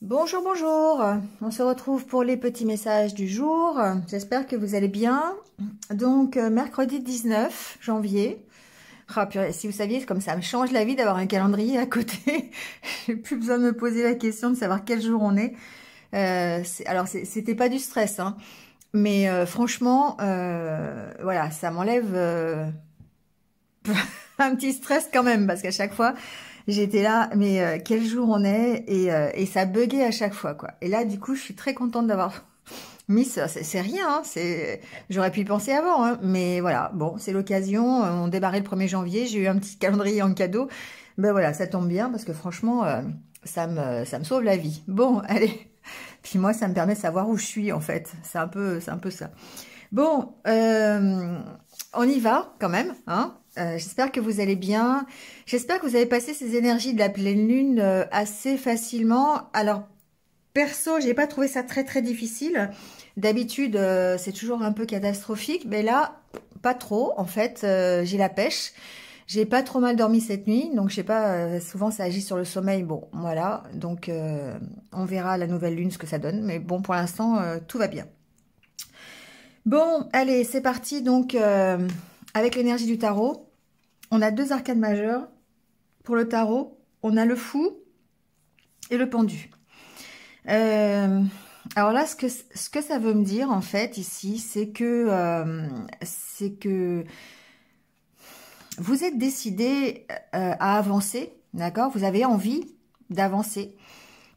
Bonjour, bonjour. On se retrouve pour les petits messages du jour. J'espère que vous allez bien. Donc, mercredi 19 janvier. Ah, purée, si vous saviez, comme ça me change la vie d'avoir un calendrier à côté. J'ai plus besoin de me poser la question de savoir quel jour on est. Alors, c'était pas du stress, hein. Mais franchement, voilà, ça m'enlève un petit stress quand même, parce qu'à chaque fois, j'étais là, mais quel jour on est et ça buguait à chaque fois, quoi. Et là, du coup, je suis très contente d'avoir mis ça. C'est rien, hein, j'aurais pu y penser avant, hein, mais voilà, bon, c'est l'occasion. On démarrait le 1er janvier, j'ai eu un petit calendrier en cadeau. Ben voilà, ça tombe bien, parce que franchement, ça me sauve la vie. Bon, allez. Puis moi, ça me permet de savoir où je suis, en fait. C'est un peu ça. Bon, on y va quand même, hein. J'espère que vous allez bien. J'espère que vous avez passé ces énergies de la pleine lune assez facilement. Alors, perso, j'ai pas trouvé ça très difficile. D'habitude, c'est toujours un peu catastrophique, mais là, pas trop. En fait, j'ai la pêche. J'ai pas trop mal dormi cette nuit, donc je sais pas, souvent ça agit sur le sommeil. Bon, voilà, donc on verra la nouvelle lune ce que ça donne. Mais bon, pour l'instant, tout va bien. Bon, allez, c'est parti. Donc, avec l'énergie du tarot. On a deux arcades majeures. Pour le tarot, on a le fou et le pendu. Alors là, ce que ça veut me dire, en fait, ici, c'est que vous êtes décidé à avancer, d'accord? Vous avez envie d'avancer.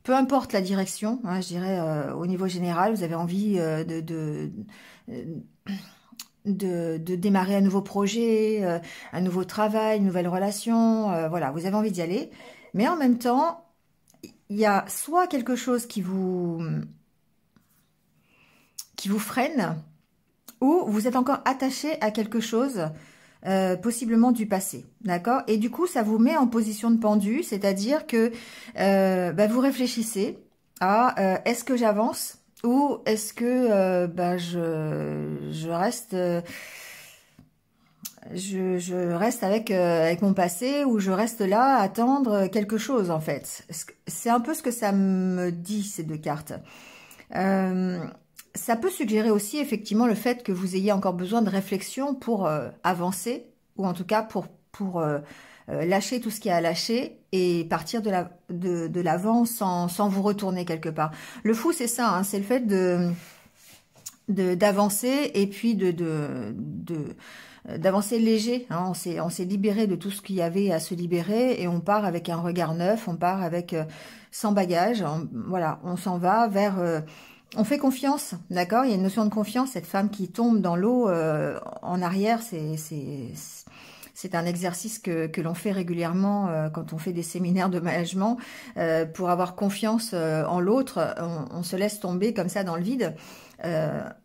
Peu importe la direction, hein, je dirais au niveau général, vous avez envie de démarrer un nouveau projet, un nouveau travail, une nouvelle relation, voilà, vous avez envie d'y aller. Mais en même temps, il y a soit quelque chose qui vous freine, ou vous êtes encore attaché à quelque chose, possiblement du passé, d'accord? Et du coup, ça vous met en position de pendu, c'est-à-dire que vous réfléchissez à est-ce que j'avance ou est-ce que je reste je reste avec mon passé, ou je reste là à attendre quelque chose, en fait. C'est un peu ce que ça me dit, ces deux cartes. Ça peut suggérer aussi effectivement le fait que vous ayez encore besoin de réflexion pour avancer, ou en tout cas pour lâcher tout ce qu'il y a à lâcher et partir de l'avant sans vous retourner quelque part. Le fou, c'est ça, hein, c'est le fait d'avancer et puis d'avancer léger, hein. On s'est libéré de tout ce qu'il y avait à se libérer et on part avec un regard neuf, on part avec sans bagage, voilà, on s'en va vers on fait confiance, d'accord? Il y a une notion de confiance. Cette femme qui tombe dans l'eau en arrière, c'est un exercice que l'on fait régulièrement quand on fait des séminaires de management pour avoir confiance en l'autre. On se laisse tomber comme ça dans le vide.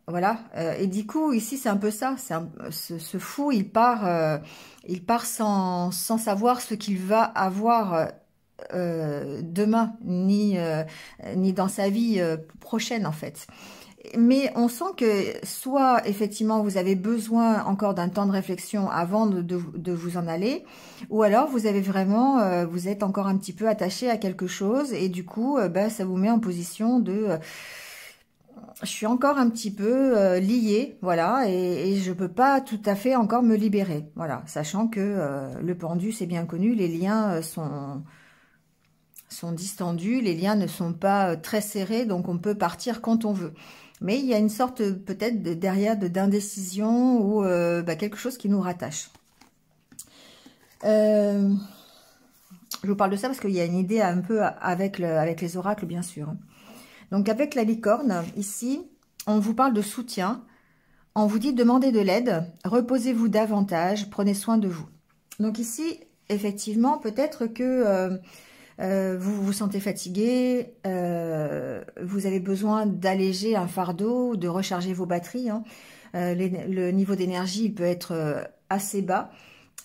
Voilà. Et du coup, ici, c'est un peu ça. Ce fou, il part sans savoir ce qu'il va avoir demain, ni dans sa vie prochaine, en fait. Mais on sent que soit effectivement vous avez besoin encore d'un temps de réflexion avant de vous en aller, ou alors vous avez vraiment, vous êtes encore un petit peu attaché à quelque chose et du coup ça vous met en position de je suis encore un petit peu liée, voilà, et je peux pas tout à fait encore me libérer, voilà, sachant que le pendu, c'est bien connu, les liens sont distendus, les liens ne sont pas très serrés, donc on peut partir quand on veut. Mais il y a une sorte peut-être derrière d'indécision ou quelque chose qui nous rattache. Je vous parle de ça parce qu'il y a une idée un peu avec les oracles, bien sûr. Donc avec la licorne, ici, on vous parle de soutien. On vous dit demandez de l'aide, reposez-vous davantage, prenez soin de vous. Donc ici, effectivement, peut-être que vous vous sentez fatigué, vous avez besoin d'alléger un fardeau, de recharger vos batteries, hein. Le niveau d'énergie il peut être assez bas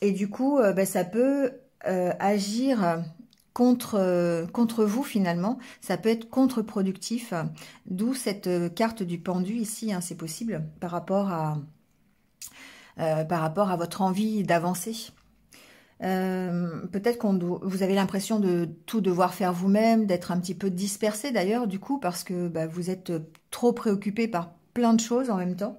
et du coup ça peut agir contre vous finalement, ça peut être contre-productif, d'où cette carte du pendu ici, hein, c'est possible par rapport à votre envie d'avancer. Peut-être vous avez l'impression de tout devoir faire vous-même, d'être un petit peu dispersé d'ailleurs du coup, parce que bah, vous êtes trop préoccupé par plein de choses en même temps.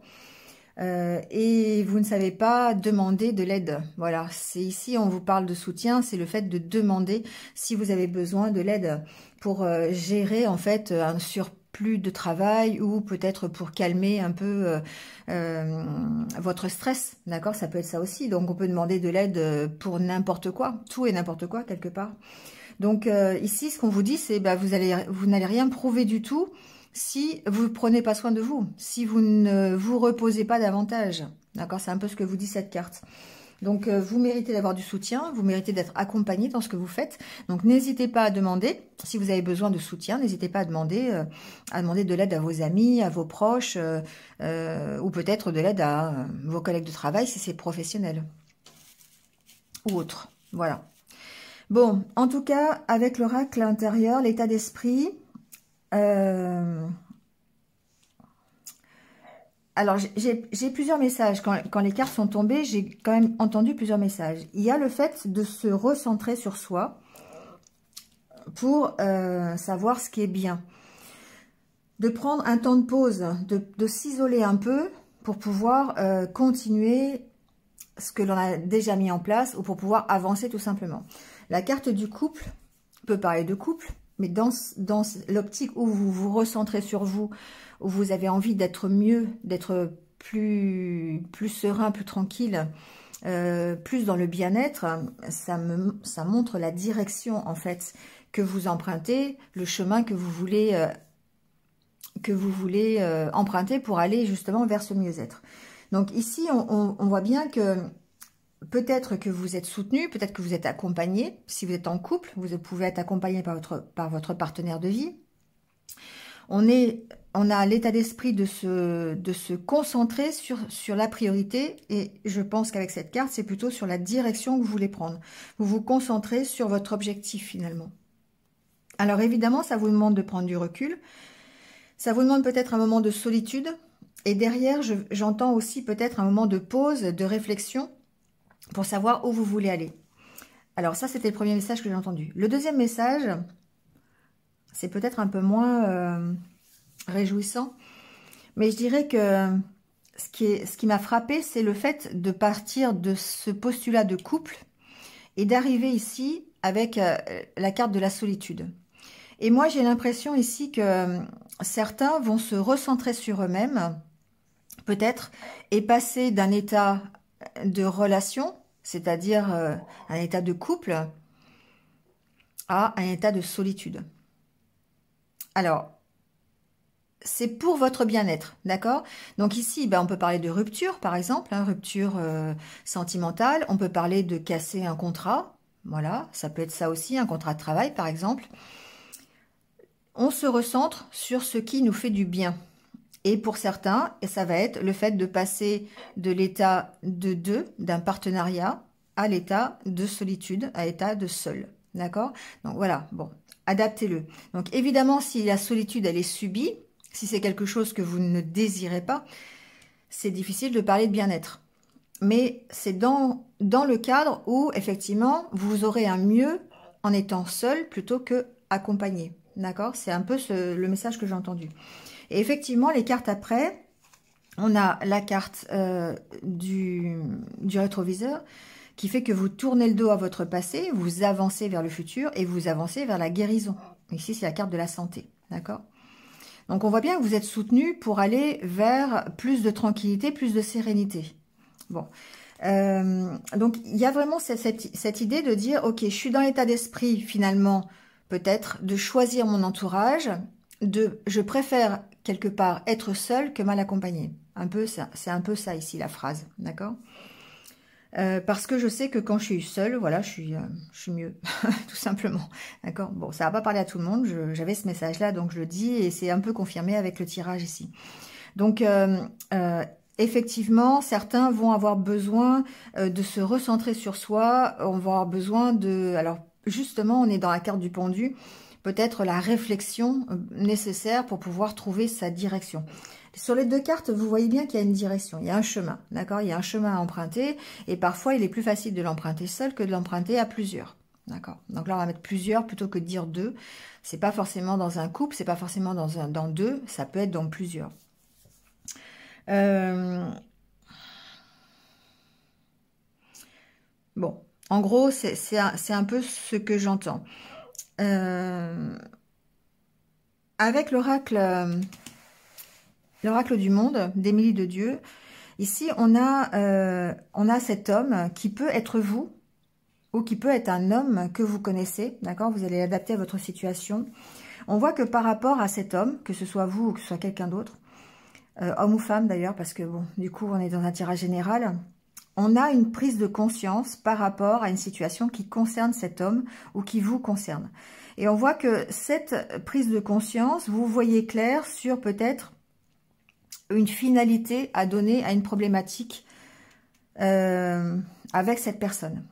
Et vous ne savez pas demander de l'aide. Voilà, c'est ici on vous parle de soutien, c'est le fait de demander si vous avez besoin de l'aide pour gérer en fait un surplus de travail ou peut-être pour calmer un peu votre stress, d'accord? Ça peut être ça aussi, donc on peut demander de l'aide pour n'importe quoi, tout et n'importe quoi quelque part. Donc ici, ce qu'on vous dit, c'est bah, vous n'allez rien prouver du tout si vous ne prenez pas soin de vous, si vous ne vous reposez pas davantage. D'accord? C'est un peu ce que vous dit cette carte. Donc, vous méritez d'avoir du soutien, vous méritez d'être accompagné dans ce que vous faites. Donc, n'hésitez pas à demander, si vous avez besoin de soutien, n'hésitez pas à demander de l'aide à vos amis, à vos proches, ou peut-être de l'aide à vos collègues de travail si c'est professionnel. Ou autre. Voilà. Bon, en tout cas, avec l'oracle intérieur, l'état d'esprit... Alors, j'ai plusieurs messages. Quand les cartes sont tombées, j'ai quand même entendu plusieurs messages. Il y a le fait de se recentrer sur soi pour savoir ce qui est bien. De prendre un temps de pause, de s'isoler un peu pour pouvoir continuer ce que l'on a déjà mis en place ou pour pouvoir avancer tout simplement. La carte du couple peut parler de couple, mais dans l'optique où vous vous recentrez sur vous, où vous avez envie d'être mieux, d'être plus serein, plus tranquille, plus dans le bien-être, ça montre la direction en fait que vous empruntez, le chemin que vous voulez emprunter pour aller justement vers ce mieux-être. Donc ici, on voit bien que peut-être que vous êtes soutenu, peut-être que vous êtes accompagné. Si vous êtes en couple, vous pouvez être accompagné par votre partenaire de vie. On a l'état d'esprit de se concentrer sur la priorité. Et je pense qu'avec cette carte, c'est plutôt sur la direction que vous voulez prendre. Vous vous concentrez sur votre objectif finalement. Alors évidemment, ça vous demande de prendre du recul. Ça vous demande peut-être un moment de solitude. Et derrière, j'entends aussi peut-être un moment de pause, de réflexion, pour savoir où vous voulez aller. Alors ça, c'était le premier message que j'ai entendu. Le deuxième message, c'est peut-être un peu moins réjouissant, mais je dirais que ce qui m'a frappé, c'est le fait de partir de ce postulat de couple et d'arriver ici avec la carte de la solitude. Et moi, j'ai l'impression ici que certains vont se recentrer sur eux-mêmes, peut-être, et passer d'un état de relation, c'est-à-dire un état de couple, à un état de solitude. Alors, c'est pour votre bien-être, d'accord? Donc ici, on peut parler de rupture, par exemple, rupture sentimentale. On peut parler de casser un contrat. Voilà, ça peut être ça aussi, un contrat de travail, par exemple. On se recentre sur ce qui nous fait du bien. Et pour certains, ça va être le fait de passer de l'état de deux, d'un partenariat, à l'état de solitude, à l'état de seul. D'accord? Donc voilà, bon, adaptez-le. Donc évidemment, si la solitude, elle est subie, si c'est quelque chose que vous ne désirez pas, c'est difficile de parler de bien-être. Mais c'est dans le cadre où, effectivement, vous aurez un mieux en étant seul plutôt que accompagné. D'accord? C'est un peu le message que j'ai entendu. Et effectivement, les cartes après, on a la carte du rétroviseur qui fait que vous tournez le dos à votre passé, vous avancez vers le futur et vous avancez vers la guérison. Ici, c'est la carte de la santé. D'accord? Donc, on voit bien que vous êtes soutenu pour aller vers plus de tranquillité, plus de sérénité. Bon. Donc, il y a vraiment cette idée de dire, ok, je suis dans l'état d'esprit, finalement, peut-être, de choisir mon entourage, je préfère, quelque part, être seule que mal accompagnée. C'est un peu ça, ici, la phrase, d'accord? Parce que je sais que quand je suis seule, voilà, je suis mieux, tout simplement. D'accord? Bon, ça va pas parler à tout le monde, j'avais ce message-là, donc je le dis, et c'est un peu confirmé avec le tirage ici. Donc, effectivement, certains vont avoir besoin de se recentrer sur soi, on va avoir besoin de... Alors, justement, on est dans la carte du pendu, peut-être la réflexion nécessaire pour pouvoir trouver sa direction. Sur les deux cartes, vous voyez bien qu'il y a une direction, il y a un chemin, d'accord? Il y a un chemin à emprunter, et parfois il est plus facile de l'emprunter seul que de l'emprunter à plusieurs, d'accord? Donc là, on va mettre plusieurs plutôt que de dire deux. C'est pas forcément dans un couple, c'est pas forcément dans deux, ça peut être dans plusieurs. Bon, en gros, c'est un peu ce que j'entends. Avec l'oracle du monde, d'Émilie de Dieu, ici, on a cet homme qui peut être vous, ou qui peut être un homme que vous connaissez, d'accord? Vous allez l'adapter à votre situation. On voit que par rapport à cet homme, que ce soit vous ou que ce soit quelqu'un d'autre, homme ou femme d'ailleurs, parce que bon, du coup, on est dans un tirage général, on a une prise de conscience par rapport à une situation qui concerne cet homme ou qui vous concerne. Et on voit que cette prise de conscience, vous voyez clair sur peut-être une finalité à donner à une problématique avec cette personne.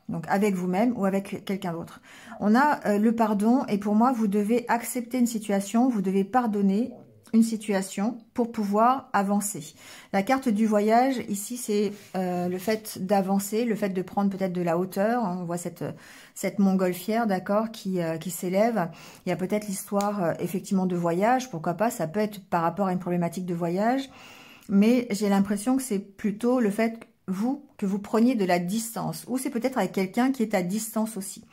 Donc avec vous-même ou avec quelqu'un d'autre. On a le pardon et pour moi, vous devez accepter une situation, vous devez pardonner une situation pour pouvoir avancer. La carte du voyage, ici, c'est le fait d'avancer, le fait de prendre peut-être de la hauteur. On voit cette montgolfière, d'accord, qui s'élève. Il y a peut-être l'histoire, effectivement, de voyage. Pourquoi pas, ça peut être par rapport à une problématique de voyage. Mais j'ai l'impression que c'est plutôt le fait que vous preniez de la distance. Ou c'est peut-être avec quelqu'un qui est à distance aussi.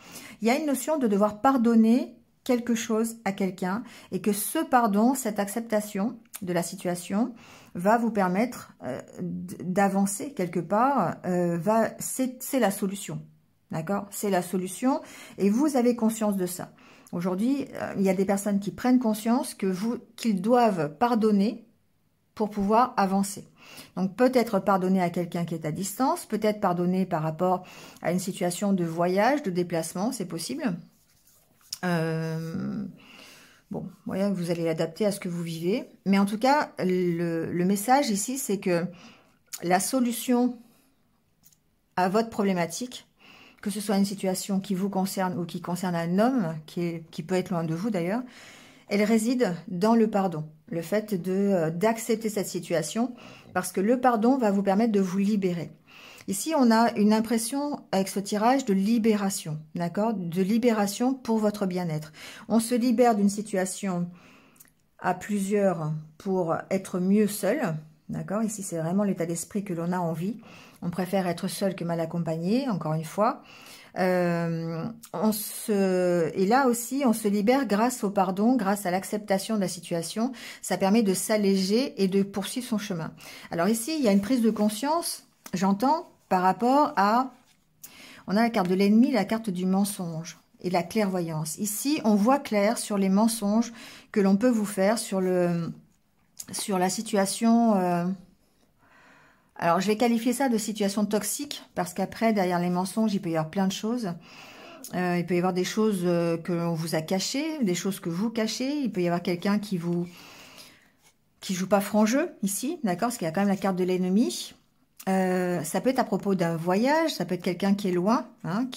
Il y a une notion de devoir pardonner quelque chose à quelqu'un et que ce pardon, cette acceptation de la situation va vous permettre d'avancer quelque part. C'est la solution. D'accord? C'est la solution et vous avez conscience de ça. Aujourd'hui, il y a des personnes qui prennent conscience qu'ils doivent pardonner pour pouvoir avancer. Donc peut-être pardonner à quelqu'un qui est à distance, peut-être pardonner par rapport à une situation de voyage, de déplacement, c'est possible. Bon, voyez, vous allez l'adapter à ce que vous vivez. Mais en tout cas, le message ici, c'est que la solution à votre problématique, que ce soit une situation qui vous concerne ou qui concerne un homme, qui peut être loin de vous d'ailleurs, elle réside dans le pardon. Le fait d'accepter cette situation, parce que le pardon va vous permettre de vous libérer. Ici, on a une impression avec ce tirage de libération, d'accord? De libération pour votre bien-être. On se libère d'une situation à plusieurs pour être mieux seul, d'accord? Ici, c'est vraiment l'état d'esprit que l'on a envie. On préfère être seul que mal accompagné, encore une fois. Et là aussi, on se libère grâce au pardon, grâce à l'acceptation de la situation. Ça permet de s'alléger et de poursuivre son chemin. Alors ici, il y a une prise de conscience, j'entends, par rapport à... On a la carte de l'ennemi, la carte du mensonge et la clairvoyance. Ici, on voit clair sur les mensonges que l'on peut vous faire, sur la situation... Alors, je vais qualifier ça de situation toxique, parce qu'après, derrière les mensonges, il peut y avoir plein de choses. Il peut y avoir des choses que l'on vous a cachées, des choses que vous cachez. Il peut y avoir quelqu'un qui joue pas franc jeu, ici, d'accord? Parce qu'il y a quand même la carte de l'ennemi. Ça peut être à propos d'un voyage, ça peut être quelqu'un qui est loin, hein,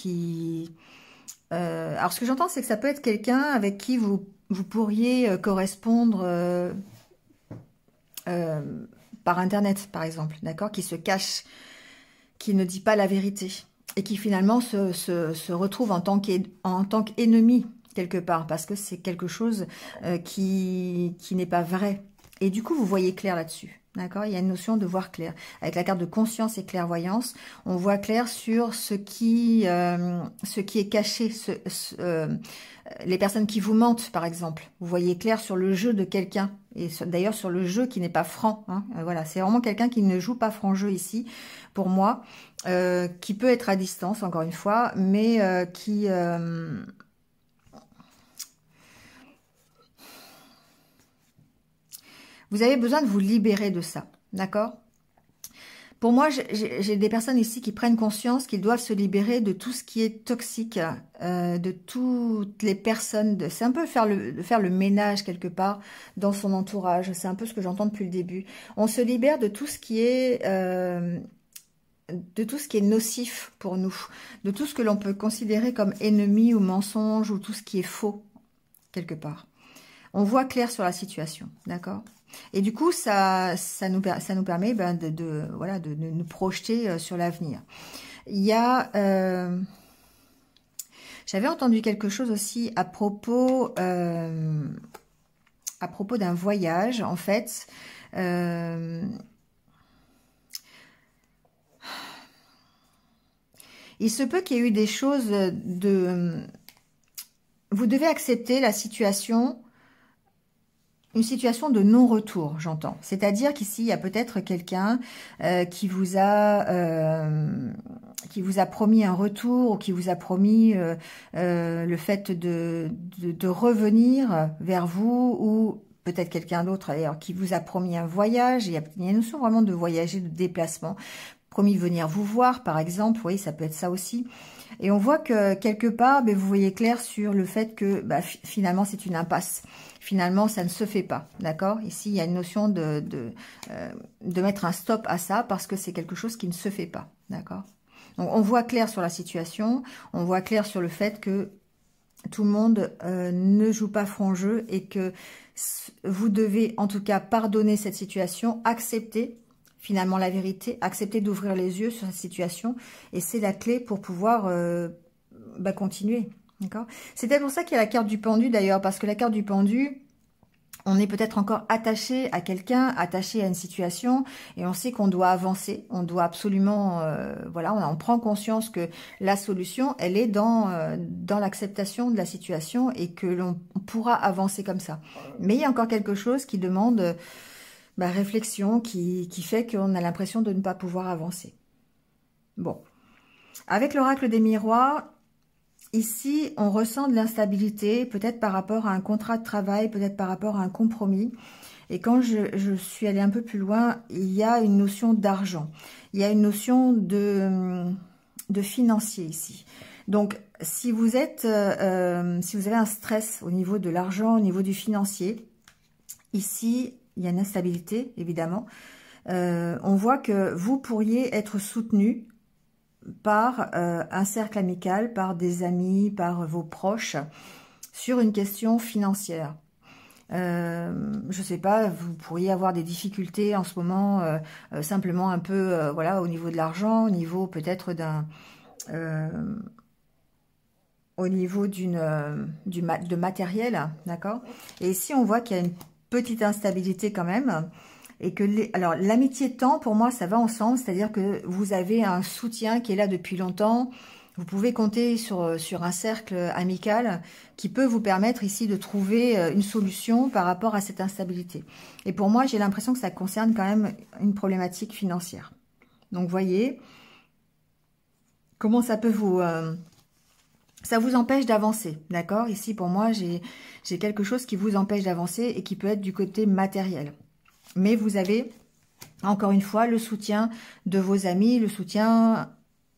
alors, ce que j'entends, c'est que ça peut être quelqu'un avec qui vous pourriez correspondre par Internet, par exemple, d'accord, qui se cache, qui ne dit pas la vérité, et qui finalement se retrouve en tant qu'ennemi, quelque part, parce que c'est quelque chose qui n'est pas vrai. Et du coup, vous voyez clair là-dessus. D'accord, il y a une notion de voir clair. Avec la carte de conscience et clairvoyance, on voit clair sur ce qui est caché, les personnes qui vous mentent, par exemple. Vous voyez clair sur le jeu de quelqu'un, et d'ailleurs sur le jeu qui n'est pas franc. Hein. Voilà, c'est vraiment quelqu'un qui ne joue pas franc jeu ici, pour moi, qui peut être à distance, encore une fois, mais qui... Vous avez besoin de vous libérer de ça, d'accord? Pour moi, j'ai des personnes ici qui prennent conscience qu'ils doivent se libérer de tout ce qui est toxique, de toutes les personnes. C'est un peu faire le ménage quelque part dans son entourage. C'est un peu ce que j'entends depuis le début. On se libère de tout ce qui est... nocif pour nous, de tout ce que l'on peut considérer comme ennemi ou mensonge ou tout ce qui est faux. quelque part. On voit clair sur la situation, d'accord? Et du coup, ça nous permet voilà, de nous projeter sur l'avenir. Il y a... j'avais entendu quelque chose aussi à propos d'un voyage, en fait. Il se peut qu'il y ait eu des choses de... Vous devez accepter la situation, une situation de non-retour, j'entends. C'est-à-dire qu'ici, il y a peut-être quelqu'un qui vous a promis un retour, ou qui vous a promis le fait de revenir vers vous, ou peut-être quelqu'un d'autre d'ailleurs qui vous a promis un voyage. Il y a une notion vraiment de voyager, de déplacement. Promis de venir vous voir, par exemple. Oui, ça peut être ça aussi. Et on voit que quelque part, vous voyez clair sur le fait que finalement, c'est une impasse. Finalement, ça ne se fait pas, d'accord? Ici, il y a une notion de mettre un stop à ça parce que c'est quelque chose qui ne se fait pas, d'accord? Donc, on voit clair sur la situation, on voit clair sur le fait que tout le monde ne joue pas franc jeu et que vous devez, en tout cas, pardonner cette situation, accepter finalement la vérité, accepter d'ouvrir les yeux sur cette situation, et c'est la clé pour pouvoir continuer. D'accord. C'est peut-être pour ça qu'il y a la carte du pendu d'ailleurs, parce que la carte du pendu, on est peut-être encore attaché à quelqu'un, attaché à une situation, et on sait qu'on doit avancer, on doit absolument, voilà, on prend conscience que la solution, elle est dans l'acceptation de la situation et que l'on pourra avancer comme ça. Mais il y a encore quelque chose qui demande réflexion, qui fait qu'on a l'impression de ne pas pouvoir avancer. Bon, avec l'oracle des miroirs, ici, on ressent de l'instabilité, peut-être par rapport à un contrat de travail, peut-être par rapport à un compromis. Et quand je suis allée un peu plus loin, il y a une notion d'argent. Il y a une notion de financier ici. Donc, si vous êtes, si vous avez un stress au niveau de l'argent, au niveau du financier, ici, il y a une instabilité, évidemment. On voit que vous pourriez être soutenu par un cercle amical, par des amis, par vos proches, sur une question financière. Je ne sais pas, vous pourriez avoir des difficultés en ce moment, simplement un peu, voilà, au niveau de l'argent, au niveau peut-être au niveau de matériel, d'accord? Et ici, on voit qu'il y a une petite instabilité quand même. Et que alors l'amitié tend, pour moi, ça va ensemble, c'est-à-dire que vous avez un soutien qui est là depuis longtemps. Vous pouvez compter sur un cercle amical qui peut vous permettre ici de trouver une solution par rapport à cette instabilité. Et pour moi, j'ai l'impression que ça concerne quand même une problématique financière. Donc, voyez comment ça peut vous... ça vous empêche d'avancer, d'accord? Ici, pour moi, j'ai quelque chose qui vous empêche d'avancer et qui peut être du côté matériel. Mais vous avez, encore une fois, le soutien de vos amis, le soutien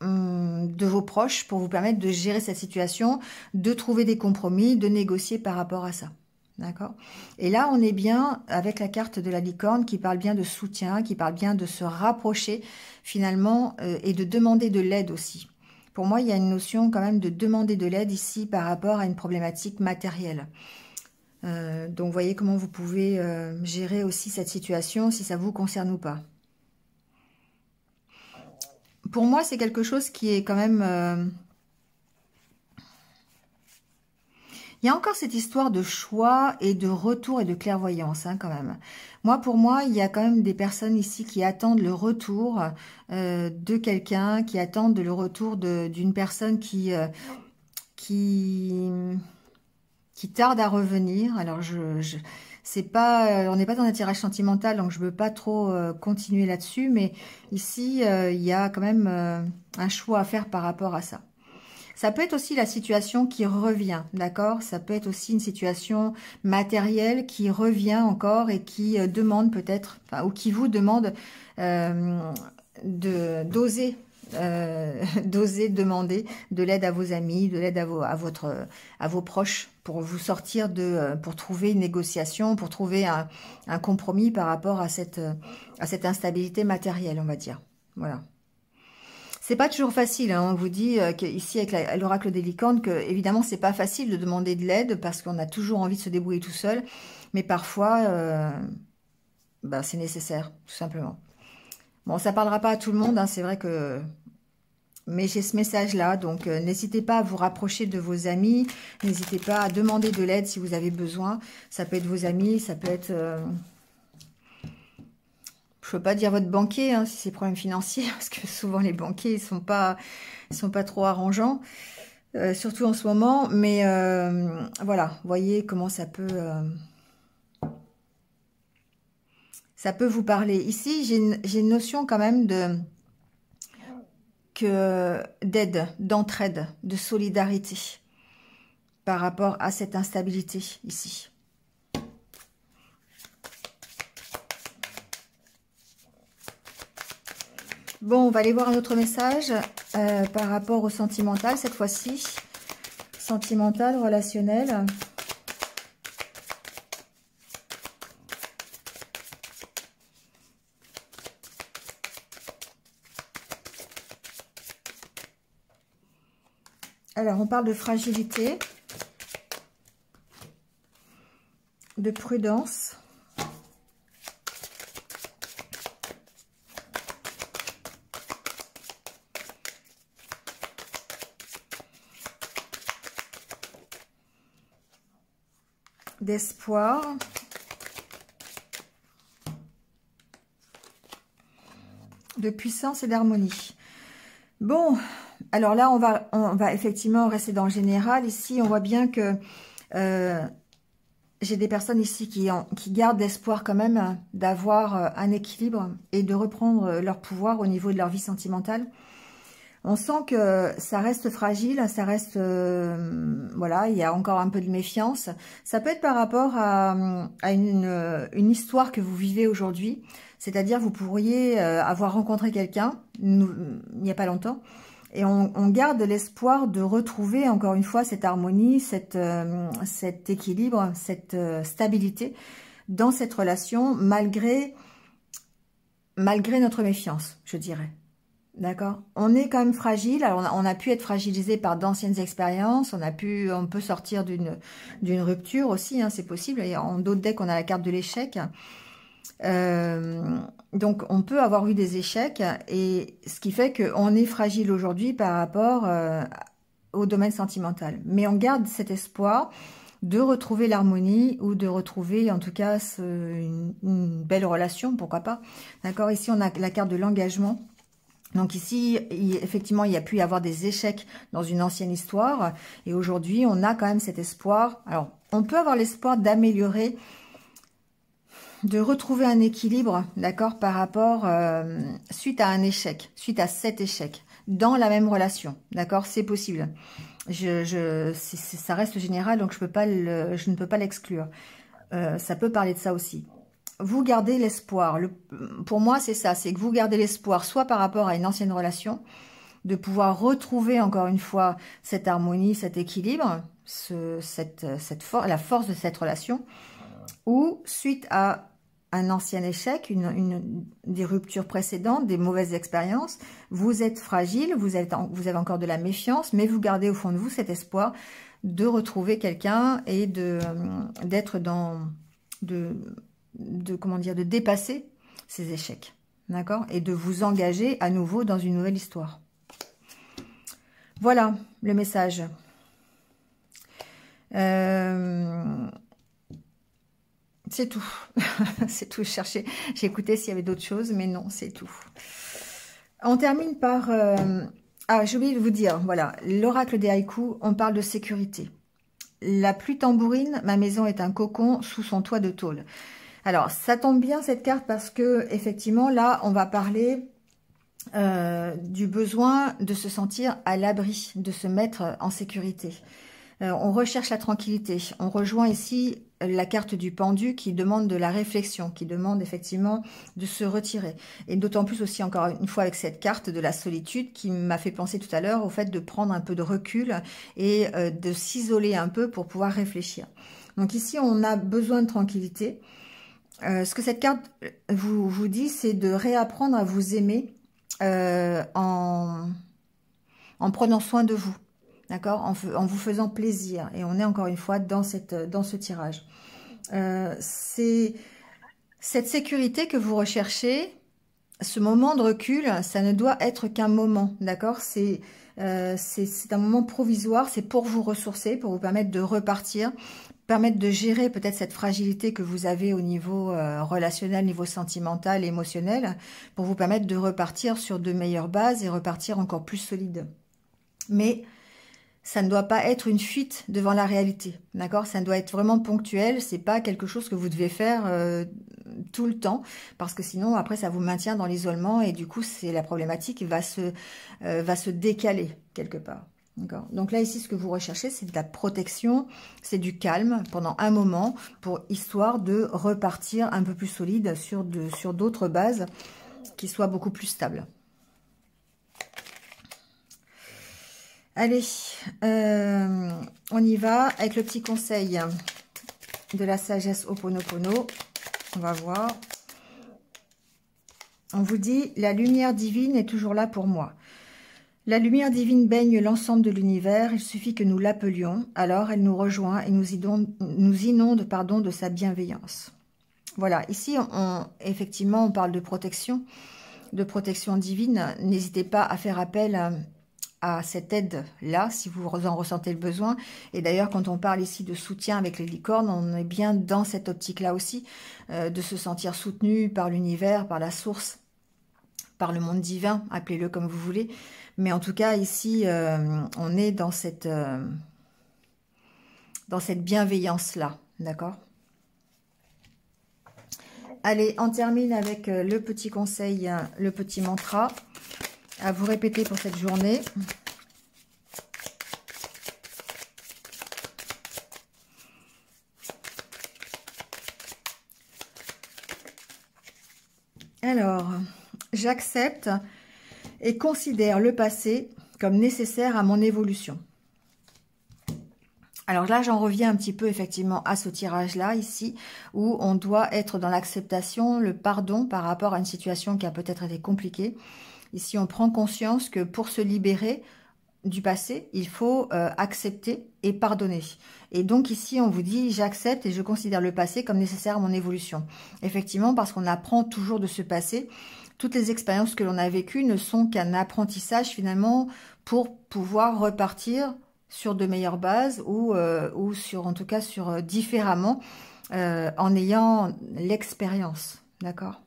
de vos proches pour vous permettre de gérer cette situation, de trouver des compromis, de négocier par rapport à ça. D'accord? Et là, on est bien avec la carte de la licorne qui parle bien de soutien, qui parle bien de se rapprocher finalement et de demander de l'aide aussi. Pour moi, il y a une notion quand même de demander de l'aide ici par rapport à une problématique matérielle. Donc, voyez comment vous pouvez gérer aussi cette situation, si ça vous concerne ou pas. Pour moi, c'est quelque chose qui est quand même... Il y a encore cette histoire de choix et de retour et de clairvoyance, hein, quand même. Pour moi, il y a quand même des personnes ici qui attendent le retour de quelqu'un, qui attendent le retour d'une personne qui tarde à revenir. Alors, c'est pas, on n'est pas dans un tirage sentimental, donc je ne veux pas trop continuer là-dessus, mais ici, il y a quand même un choix à faire par rapport à ça. Ça peut être aussi la situation qui revient, d'accord? Ça peut être aussi une situation matérielle qui revient encore et qui demande peut-être, enfin, ou qui vous demande d'oser demander de l'aide à vos amis, de l'aide à vos proches pour vous sortir pour trouver une négociation, pour trouver un compromis par rapport à cette instabilité matérielle, on va dire. Voilà. C'est pas toujours facile, hein. On vous dit qu'ici, avec l'oracle des licornes, que évidemment, c'est pas facile de demander de l'aide parce qu'on a toujours envie de se débrouiller tout seul. Mais parfois, bah, c'est nécessaire, tout simplement. Bon, ça parlera pas à tout le monde, hein, c'est vrai que... Mais j'ai ce message-là, donc n'hésitez pas à vous rapprocher de vos amis. N'hésitez pas à demander de l'aide si vous avez besoin. Ça peut être vos amis, ça peut être... Je peux pas dire votre banquier, hein, si c'est problème financier, parce que souvent les banquiers, ils sont pas trop arrangeants, surtout en ce moment. Mais voilà, voyez comment ça peut vous parler. Ici, j'ai une notion quand même d'aide, d'entraide, de solidarité par rapport à cette instabilité ici. Bon, on va aller voir un autre message par rapport au sentimental, cette fois-ci. Sentimental, relationnel. Alors, on parle de fragilité, de prudence. D'espoir. De puissance et d'harmonie. Bon, alors là, on va effectivement rester dans le général. Ici, on voit bien que j'ai des personnes ici qui gardent l'espoir quand même d'avoir un équilibre et de reprendre leur pouvoir au niveau de leur vie sentimentale. On sent que ça reste fragile, ça reste... voilà, il y a encore un peu de méfiance. Ça peut être par rapport à une histoire que vous vivez aujourd'hui. C'est-à-dire, vous pourriez avoir rencontré quelqu'un il n'y a pas longtemps. Et on garde l'espoir de retrouver encore une fois cette harmonie, cet équilibre, cette stabilité dans cette relation malgré notre méfiance, je dirais. D'accord. On est quand même fragile. Alors, on a pu être fragilisé par d'anciennes expériences. On peut sortir d'une rupture aussi, hein, c'est possible. Et en d'autres decks, on a la carte de l'échec. Donc, on peut avoir eu des échecs. Et ce qui fait qu'on est fragile aujourd'hui par rapport au domaine sentimental. Mais on garde cet espoir de retrouver l'harmonie ou de retrouver, en tout cas, une belle relation. Pourquoi pas. D'accord. Ici, on a la carte de l'engagement. Donc ici, effectivement, il y a pu y avoir des échecs dans une ancienne histoire. Et aujourd'hui, on a quand même cet espoir. Alors, on peut avoir l'espoir d'améliorer, de retrouver un équilibre, d'accord, par rapport, suite à un échec, suite à cet échec, dans la même relation, d'accord, c'est possible. Ça reste général, donc je ne peux pas l'exclure. Ça peut parler de ça aussi. Vous gardez l'espoir. Pour moi, c'est ça. C'est que vous gardez l'espoir, soit par rapport à une ancienne relation, de pouvoir retrouver encore une fois cette harmonie, cet équilibre, la force de cette relation, ou suite à un ancien échec, des ruptures précédentes, des mauvaises expériences, vous êtes fragile, vous avez encore de la méfiance, mais vous gardez au fond de vous cet espoir de retrouver quelqu'un et d'être comment dire, de dépasser ces échecs, d'accord, et de vous engager à nouveau dans une nouvelle histoire. Voilà le message. C'est tout. C'est tout. J'ai écouté s'il y avait d'autres choses, mais non, c'est tout. On termine par... Ah, j'ai oublié de vous dire, voilà, l'oracle des haïkus, on parle de sécurité. La pluie tambourine, ma maison est un cocon sous son toit de tôle. Alors, ça tombe bien cette carte parce que effectivement, là, on va parler du besoin de se sentir à l'abri, de se mettre en sécurité. On recherche la tranquillité. On rejoint ici la carte du pendu qui demande de la réflexion, qui demande effectivement de se retirer. Et d'autant plus aussi, encore une fois, avec cette carte de la solitude qui m'a fait penser tout à l'heure au fait de prendre un peu de recul et de s'isoler un peu pour pouvoir réfléchir. Donc ici, on a besoin de tranquillité. Ce que cette carte vous dit, c'est de réapprendre à vous aimer en prenant soin de vous, d'accord, en vous faisant plaisir. Et on est encore une fois dans ce tirage. C'est cette sécurité que vous recherchez, ce moment de recul, ça ne doit être qu'un moment, d'accord? C'est un moment provisoire, c'est pour vous ressourcer, pour vous permettre de repartir, permettre de gérer peut-être cette fragilité que vous avez au niveau relationnel, niveau sentimental, émotionnel, pour vous permettre de repartir sur de meilleures bases et repartir encore plus solide. Mais ça ne doit pas être une fuite devant la réalité, d'accord? Ça doit être vraiment ponctuel, c'est pas quelque chose que vous devez faire tout le temps, parce que sinon, après, ça vous maintient dans l'isolement, et du coup, c'est la problématique va se décaler quelque part, d'accord? Donc là, ici, ce que vous recherchez, c'est de la protection, c'est du calme pendant un moment, histoire de repartir un peu plus solide sur d'autres bases qui soient beaucoup plus stables. Allez, on y va avec le petit conseil de la sagesse Ho'oponopono. On va voir. On vous dit, la lumière divine est toujours là pour moi. La lumière divine baigne l'ensemble de l'univers. Il suffit que nous l'appelions. Alors, elle nous rejoint et nous inonde de sa bienveillance. Voilà, ici, effectivement, on parle de protection divine. N'hésitez pas à faire appel à cette aide-là, si vous en ressentez le besoin. Et d'ailleurs, quand on parle ici de soutien avec les licornes, on est bien dans cette optique-là aussi, de se sentir soutenu par l'univers, par la source, par le monde divin, appelez-le comme vous voulez. Mais en tout cas, ici, on est dans cette bienveillance-là, d'accord? Allez, on termine avec le petit conseil, le petit mantra à vous répéter pour cette journée. Alors, j'accepte et considère le passé comme nécessaire à mon évolution. Alors là, j'en reviens un petit peu effectivement à ce tirage-là, ici, où on doit être dans l'acceptation, le pardon par rapport à une situation qui a peut-être été compliquée. Ici, on prend conscience que pour se libérer du passé, il faut accepter et pardonner. Et donc ici, on vous dit, j'accepte et je considère le passé comme nécessaire à mon évolution. Effectivement, parce qu'on apprend toujours de ce passé. Toutes les expériences que l'on a vécues ne sont qu'un apprentissage finalement pour pouvoir repartir sur de meilleures bases ou en tout cas différemment en ayant l'expérience. D'accord ?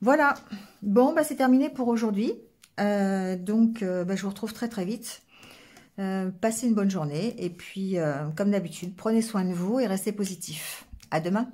Voilà, bon, bah, c'est terminé pour aujourd'hui. Je vous retrouve très très vite. Passez une bonne journée et puis, comme d'habitude, prenez soin de vous et restez positifs. À demain.